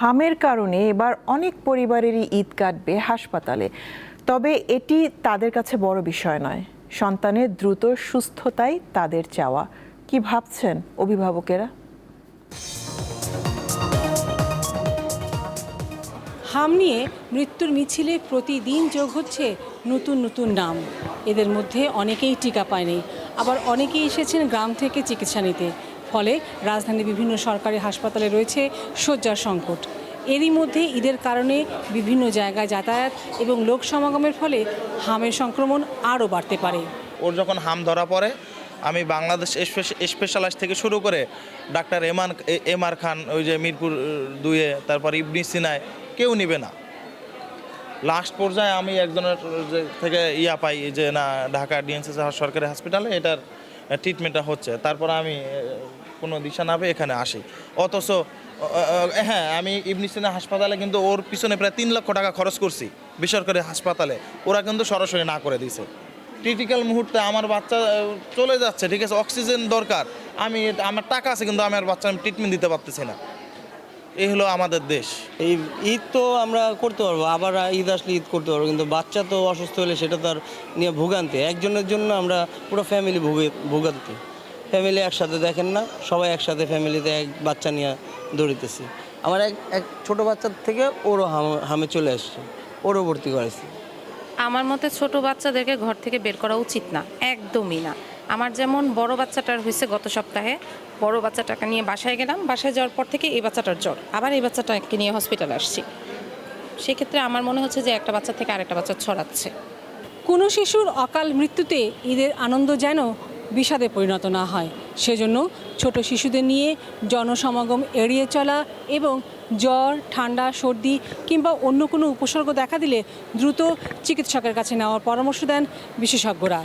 হামের কারণে এবার অনেক পরিবারেরই ঈদ কাটবে হাসপাতালে, তবে এটি তাদের কাছে বড় বিষয় নয়। সন্তানের দ্রুত সুস্থতাই তাদের চাওয়া। কি ভাবছেন অভিভাবকেরা? হাম নিয়ে মৃত্যুর মিছিলে প্রতিদিন যোগ হচ্ছে নতুন নতুন নাম। এদের মধ্যে অনেকেই টিকা পায়নি, আবার অনেকেই এসেছেন গ্রাম থেকে চিকিৎসা নিতে। ফলে রাজধানীর বিভিন্ন সরকারি হাসপাতালে রয়েছে শয্যার সংকট। এরই মধ্যে ঈদের কারণে বিভিন্ন জায়গায় যাতায়াত এবং লোক সমাগমের ফলে হামের সংক্রমণ আরও বাড়তে পারে। ওর যখন হাম ধরা পড়ে, আমি বাংলাদেশ স্পেশালাইজড থেকে শুরু করে ডাক্তার এমআর খান, ওই যে মিরপুর 2-এ, তারপর ইবনে সিনায়, কেউ নিবে না। লাস্ট পর্যায়ে আমি একজনের থেকে পাই যে না, ঢাকা ডিএনসিসি সরকারি হসপিটালে এটার ট্রিটমেন্টটা হচ্ছে। তারপর আমি কোনো দিশা না পেয়ে এখানে আসি। অথচ হ্যাঁ, আমি ইবনে সিনা হাসপাতালে কিন্তু ওর পিছনে প্রায় 3 লক্ষ টাকা খরচ করছি বেসরকারি হাসপাতালে। ওরা কিন্তু সরাসরি না করে দিয়েছে। ক্রিটিক্যাল মুহূর্তে আমার বাচ্চা চলে যাচ্ছে, ঠিক আছে, অক্সিজেন দরকার, আমার টাকা আছে কিন্তু আমার বাচ্চা আমি ট্রিটমেন্ট দিতে পারতেছি না। এই হলো আমাদের দেশ। এই ঈদ তো আমরা করতে পারবো, আবার ঈদ আসলে ঈদ করতে পারবো, কিন্তু বাচ্চা তো অসুস্থ হলে সেটা তো আর নিয়ে ভোগান্তি। একজনের জন্য আমরা পুরো ফ্যামিলি ভোগান্তি। ফ্যামিলি একসাথে দেখেন না, সবাই একসাথে ফ্যামিলিতে এক বাচ্চা নিয়ে দৌড়িতেছি। আমার এক ছোটো বাচ্চার থেকে ওরও হামে চলে আসছে, ওরও ভর্তি করেছি। আমার মতে ছোট বাচ্চাদেরকে ঘর থেকে বের করা উচিত না, একদমই না। আমার যেমন বড় বাচ্চাটার হয়েছে গত সপ্তাহে, বড় বাচ্চাটাকে নিয়ে বাসায় গেলাম, বাসায় যাওয়ার পর থেকে এই বাচ্চাটার জ্বর, আবার এই বাচ্চাটাকে নিয়ে হসপিটালে আসছি। সেক্ষেত্রে আমার মনে হচ্ছে যে একটা বাচ্চা থেকে আরেকটা বাচ্চা ছড়াচ্ছে। কোনো শিশুর অকাল মৃত্যুতে ঈদের আনন্দ যেন বিষাদে পরিণত না হয়, সেজন্য ছোট শিশুদের নিয়ে জনসমাগম এড়িয়ে চলা এবং জ্বর, ঠান্ডা, সর্দি কিংবা অন্য কোনো উপসর্গ দেখা দিলে দ্রুত চিকিৎসকের কাছে নেওয়ার পরামর্শ দেন বিশেষজ্ঞরা।